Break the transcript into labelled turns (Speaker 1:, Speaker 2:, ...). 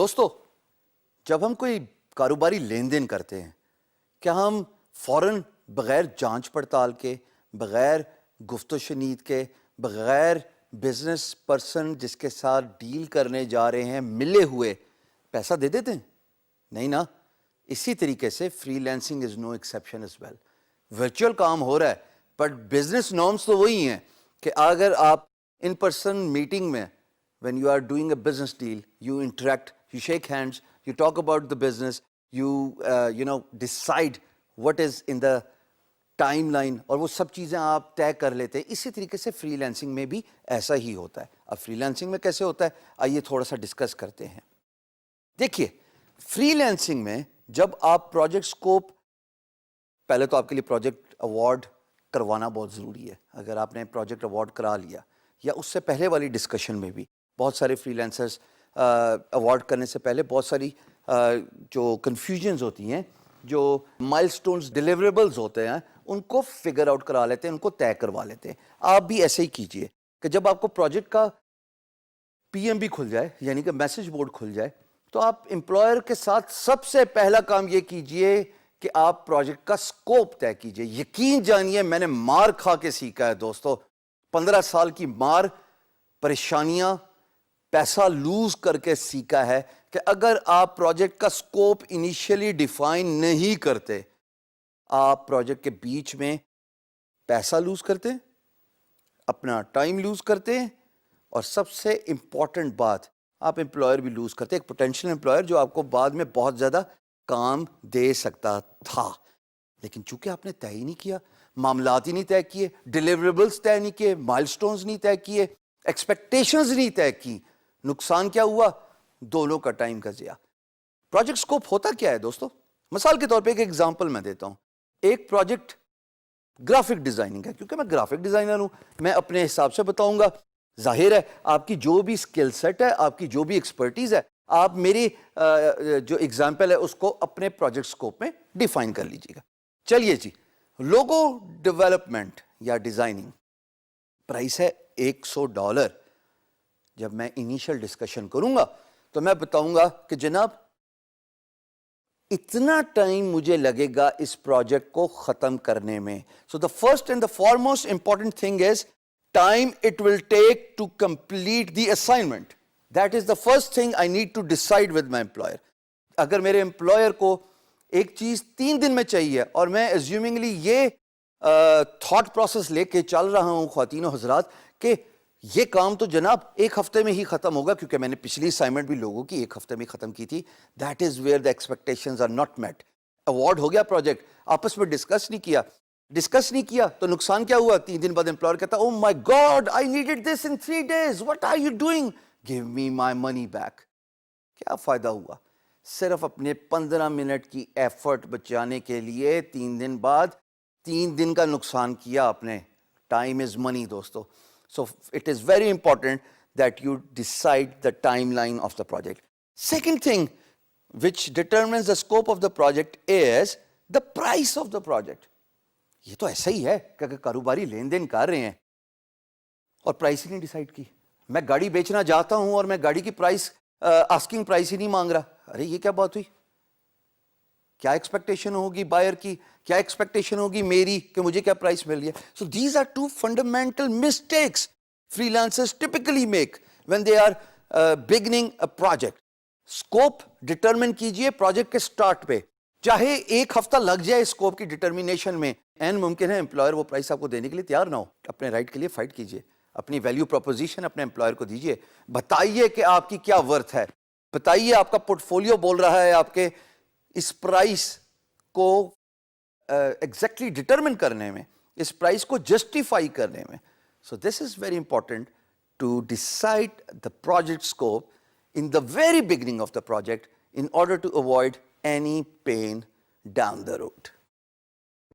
Speaker 1: دوستو جب ہم کوئی کاروباری لین دین کرتے ہیں کیا ہم فوراً بغیر جانچ پڑتال کے، بغیر گفت و شنید کے، بغیر بزنس پرسن جس کے ساتھ ڈیل کرنے جا رہے ہیں ملے ہوئے پیسہ دے دیتے ہیں؟ نہیں نا. اسی طریقے سے freelancing is no exception as well. Virtual کام ہو رہا ہے بٹ بزنس نارمس تو وہی ہیں کہ اگر آپ ان پرسن میٹنگ میں when you are doing a business deal, you interact, you shake hands, you talk about the business, you decide what is in the timeline اور وہ سب چیزیں آپ طے کر لیتے ہیں. اسی طریقے سے فری لینسنگ میں بھی ایسا ہی ہوتا ہے. اب فری لینسنگ میں کیسے ہوتا ہے آئیے تھوڑا سا ڈسکس کرتے ہیں. دیکھیے فری لینسنگ میں جب آپ پروجیکٹ اسکوپ، پہلے تو آپ کے لیے پروجیکٹ ایوارڈ کروانا بہت ضروری ہے. اگر آپ نے پروجیکٹ ایوارڈ کرا لیا یا اس سے پہلے والی ڈسکشن میں بھی بہت سارے فری لینسرز ایوارڈ کرنے سے پہلے بہت ساری جو کنفیوژنز ہوتی ہیں، جو مائل سٹونز ڈیلیوریبلز ہوتے ہیں ان کو فگر آؤٹ کرا لیتے ہیں، ان کو طے کروا لیتے ہیں. آپ بھی ایسے ہی کیجئے کہ جب آپ کو پروجیکٹ کا پی ایم بھی کھل جائے یعنی کہ میسج بورڈ کھل جائے تو آپ امپلائر کے ساتھ سب سے پہلا کام یہ کیجئے کہ آپ پروجیکٹ کا سکوپ طے کیجئے. یقین جانیے میں نے مار کھا کے سیکھا ہے دوستو، 15 سال کی مار، پریشانیاں، پیسہ لوز کر کے سیکھا ہے کہ اگر آپ پروجیکٹ کا سکوپ انیشیلی ڈیفائن نہیں کرتے آپ پروجیکٹ کے بیچ میں پیسہ لوز کرتے ہیں، اپنا ٹائم لوز کرتے ہیں، اور سب سے امپورٹنٹ بات آپ امپلائر بھی لوز کرتے ہیں، ایک پوٹینشیل امپلائر جو آپ کو بعد میں بہت زیادہ کام دے سکتا تھا. لیکن چونکہ آپ نے طے ہی نہیں کیا، معاملات ہی نہیں طے کیے، ڈیلیوریبلز طے نہیں کیے، مائل سٹونز نہیں طے کیے، ایکسپیکٹیشنز نہیں طے کی، نقصان کیا ہوا؟ دونوں کا ٹائم کا ضیاع. پروجیکٹ سکوپ ہوتا کیا ہے دوستو؟ مثال کے طور پہ ایک ایگزامپل میں دیتا ہوں. ایک پروجیکٹ گرافک ڈیزائننگ ہے. کیونکہ میں گرافک ڈیزائنر ہوں میں اپنے حساب سے بتاؤں گا. ظاہر ہے آپ کی جو بھی اسکل سیٹ ہے، آپ کی جو بھی ایکسپرٹیز ہے، آپ میری جو ایگزامپل ہے اس کو اپنے پروجیکٹ سکوپ میں ڈیفائن کر لیجیے گا. چلیے جی، لوگو ڈیولپمنٹ یا ڈیزائننگ پرائس ہے $100. جب میں انیشل ڈسکشن کروں گا تو میں بتاؤں گا کہ جناب اتنا ٹائم مجھے لگے گا اس پروجیکٹ کو ختم کرنے میں. So the first and the foremost important thing is time it will take to complete the assignment. That is the first thing I need to decide with my employer. اگر میرے employer کو ایک چیز 3 دن میں چاہیے اور میں ایزیومنگلی یہ تھاٹ پروسیس لے کے چل رہا ہوں خواتین و حضرات کہ یہ کام تو جناب 1 ہفتے میں ہی ختم ہوگا، کیونکہ میں نے پچھلی اسائنمنٹ بھی لوگوں کی 1 ہفتے میں ختم کی تھی. That is where the expectations are not met. Award ہو گیا، پروجیکٹ آپس میں ڈسکس نہیں کیا تو نقصان کیا ہوا؟ 3 دن بعد امپلائر کہتا oh my god I needed this in 3 days، what are you doing؟ give me my money back. کیا فائدہ ہوا؟ صرف اپنے 15 منٹ کی ایفرٹ بچانے کے لیے 3 دن بعد 3 دن کا نقصان کیا آپ نے. ٹائم از منی دوستو. So it is very important that you decide the timeline of the project. Second thing which determines the scope of the project is the price of the project. یہ تو ایسا ہی ہے کہ اگر کاروباری لین دین کر رہے ہیں اور پرائس ہی نہیں ڈیسائیڈ کی. میں گاڑی بیچنا جاتا ہوں اور میں گاڑی کی پرائس آسکنگ پرائس ہی نہیں مانگ رہا. ارے یہ کیا بات ہوئی؟ کیا ایکسپیکٹیشن ہوگی بائر کی، کیا ایکسپیکٹیشن ہوگی میری کہ مجھے کیا پرائس مل گیا؟ So these are 2 fundamental mistakes freelancers typically make when they are beginning a project. Scope determine کیجئے پروجیکٹ کے سٹارٹ پہ، چاہے 1 ہفتہ لگ جائے اسکوپ کی ڈٹرمینیشن میں. این ممکن ہے امپلائر وہ پرائس آپ کو دینے کے لیے تیار نہ ہو. اپنے رائٹ کے لیے فائٹ کیجئے، اپنی ویلیو پروپوزیشن اپنے امپلائر کو دیجئے، بتائیے کہ آپ کی کیا ورتھ ہے، بتائیے آپ کا پورٹ فولیو بول رہا ہے آپ کے اس پرائس کو ایگزیکٹلی ڈٹرمن کرنے میں، اس پرائس کو جسٹیفائی کرنے میں. So this is very important to decide the project scope in the very beginning of the project in order to avoid any pain down the road.